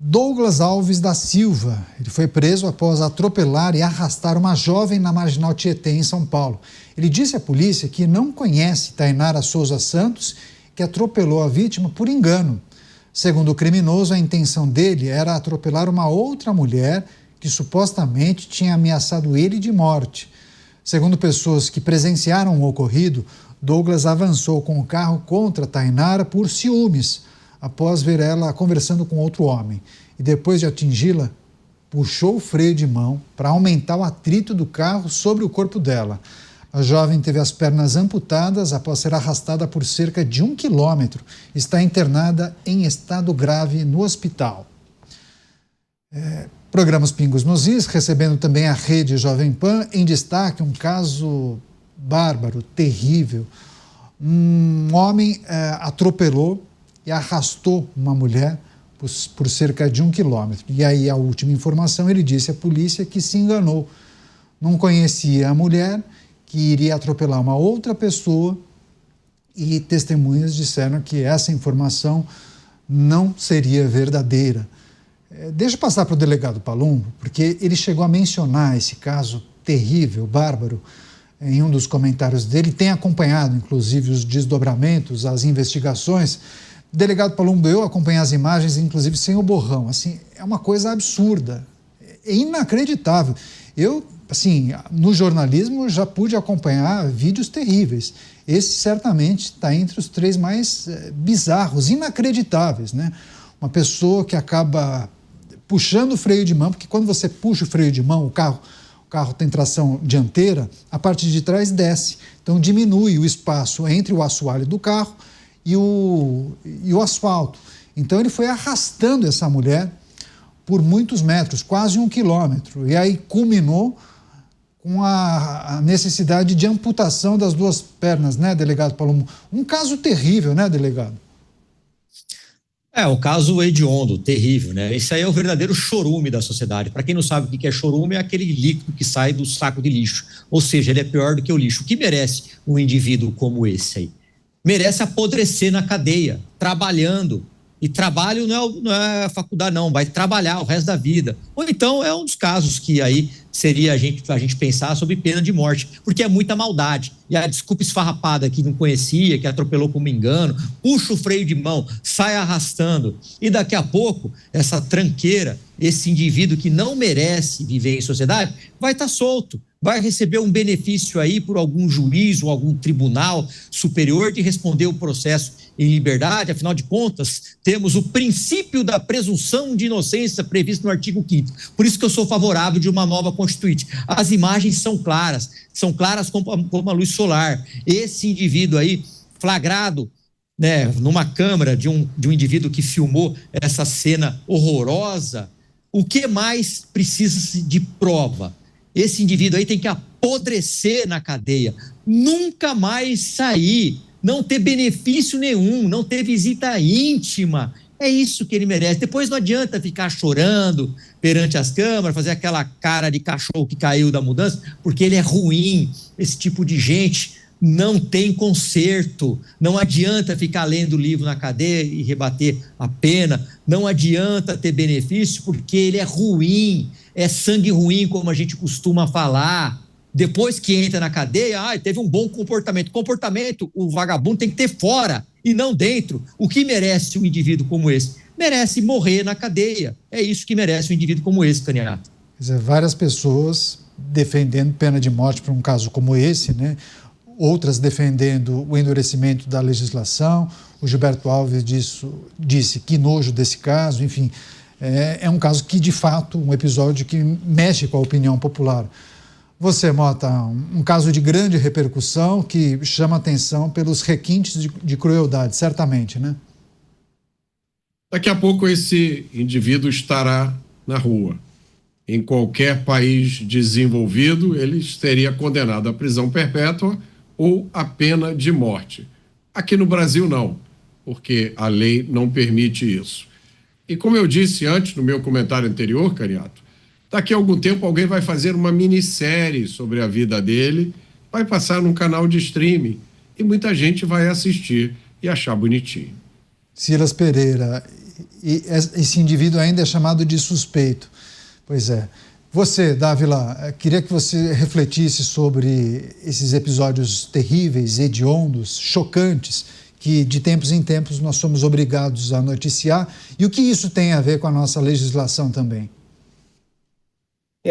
Douglas Alves da Silva. Ele foi preso após atropelar e arrastar uma jovem na Marginal Tietê, em São Paulo. Ele disse à polícia que não conhece Tainara Souza Santos, que atropelou a vítima por engano. Segundo o criminoso, a intenção dele era atropelar uma outra mulher que supostamente tinha ameaçado ele de morte. Segundo pessoas que presenciaram o ocorrido, Douglas avançou com o carro contra Tainara por ciúmes, após ver ela conversando com outro homem. E depois de atingi-la, puxou o freio de mão para aumentar o atrito do carro sobre o corpo dela. A jovem teve as pernas amputadas após ser arrastada por cerca de 1 quilômetro. Está internada em estado grave no hospital. Programas Pingos nos Is, recebendo também a Rede Jovem Pan, em destaque um caso bárbaro, terrível. Um homem atropelou e arrastou uma mulher por cerca de 1 quilômetro. E aí, a última informação, ele disse à polícia que se enganou. Não conhecia a mulher, que iria atropelar uma outra pessoa, e testemunhas disseram que essa informação não seria verdadeira. Deixa eu passar para o delegado Palumbo, porque ele chegou a mencionar esse caso terrível, bárbaro, em um dos comentários dele, tem acompanhado, inclusive, os desdobramentos, as investigações. Delegado Palumbo, eu acompanhei as imagens, inclusive sem o borrão. Assim, é uma coisa absurda, é inacreditável. Eu, assim, no jornalismo já pude acompanhar vídeos terríveis. Esse certamente está entre os 3 mais bizarros, inacreditáveis, né? Uma pessoa que acaba puxando o freio de mão, porque quando você puxa o freio de mão, o carro tem tração dianteira, a parte de trás desce. Então diminui o espaço entre o assoalho do carro e o asfalto. Então ele foi arrastando essa mulher por muitos metros, quase 1 quilômetro. E aí culminou com a necessidade de amputação das 2 pernas, né, delegado Palumbo? Um caso terrível, né, delegado? O caso hediondo, terrível, né? Esse aí é o verdadeiro chorume da sociedade. Para quem não sabe o que é chorume, é aquele líquido que sai do saco de lixo. Ou seja, ele é pior do que o lixo. O que merece um indivíduo como esse aí? Merece apodrecer na cadeia, trabalhando. E trabalho não é faculdade, não, vai trabalhar o resto da vida. Ou então é um dos casos que aí seria a gente pensar sobre pena de morte, porque é muita maldade. E a desculpa esfarrapada que não conhecia, que atropelou por um engano, puxa o freio de mão, sai arrastando. E daqui a pouco, essa tranqueira, esse indivíduo que não merece viver em sociedade, vai estar solto. Vai receber um benefício aí por algum juiz ou algum tribunal superior de responder o processo em liberdade. Afinal de contas, temos o princípio da presunção de inocência previsto no artigo 5º. Por isso que eu sou favorável de uma nova Constituinte. As imagens são claras como a luz solar. Esse indivíduo aí, flagrado, né, numa câmera de um indivíduo que filmou essa cena horrorosa, o que mais precisa de prova? Esse indivíduo aí tem que apodrecer na cadeia, nunca mais sair, não ter benefício nenhum, não ter visita íntima. É isso que ele merece. Depois não adianta ficar chorando perante as câmeras, fazer aquela cara de cachorro que caiu da mudança, porque ele é ruim. Esse tipo de gente não tem conserto. Não adianta ficar lendo livro na cadeia e rebater a pena. Não adianta ter benefício, porque ele é ruim. É sangue ruim, como a gente costuma falar. Depois que entra na cadeia, teve um bom comportamento. Comportamento, o vagabundo tem que ter fora e não dentro. O que merece um indivíduo como esse? Merece morrer na cadeia. É isso que merece um indivíduo como esse, Caniato. Quer dizer, várias pessoas defendendo pena de morte para um caso como esse, né? Outras defendendo o endurecimento da legislação. O Gilberto Alves disse que nojo desse caso, enfim. É um caso que, de fato, um episódio que mexe com a opinião popular. Você, Mota, um caso de grande repercussão que chama atenção pelos requintes de crueldade, certamente, né? Daqui a pouco esse indivíduo estará na rua. Em qualquer país desenvolvido, ele seria condenado à prisão perpétua ou à pena de morte. Aqui no Brasil, não, porque a lei não permite isso. E como eu disse antes, no meu comentário anterior, Caniato, daqui a algum tempo alguém vai fazer uma minissérie sobre a vida dele, vai passar num canal de streaming e muita gente vai assistir e achar bonitinho. Silas Pereira, e esse indivíduo ainda é chamado de suspeito. Pois é. Você, Dávila, queria que você refletisse sobre esses episódios terríveis, hediondos, chocantes, que de tempos em tempos nós somos obrigados a noticiar, e o que isso tem a ver com a nossa legislação também?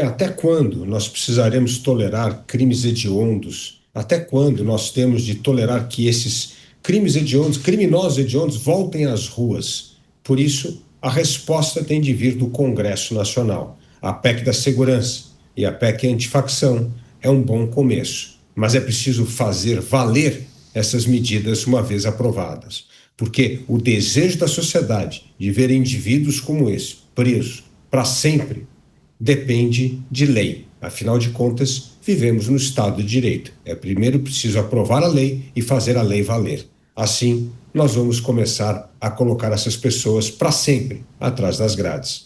Até quando nós precisaremos tolerar crimes hediondos? Até quando nós temos de tolerar que esses crimes hediondos, criminosos hediondos, voltem às ruas? Por isso, a resposta tem de vir do Congresso Nacional. A PEC da Segurança e a PEC Antifacção é um bom começo, mas é preciso fazer valer essas medidas uma vez aprovadas, porque o desejo da sociedade de ver indivíduos como esse presos para sempre depende de lei. Afinal de contas, vivemos no Estado de Direito. É primeiro preciso aprovar a lei e fazer a lei valer. Assim, nós vamos começar a colocar essas pessoas para sempre atrás das grades.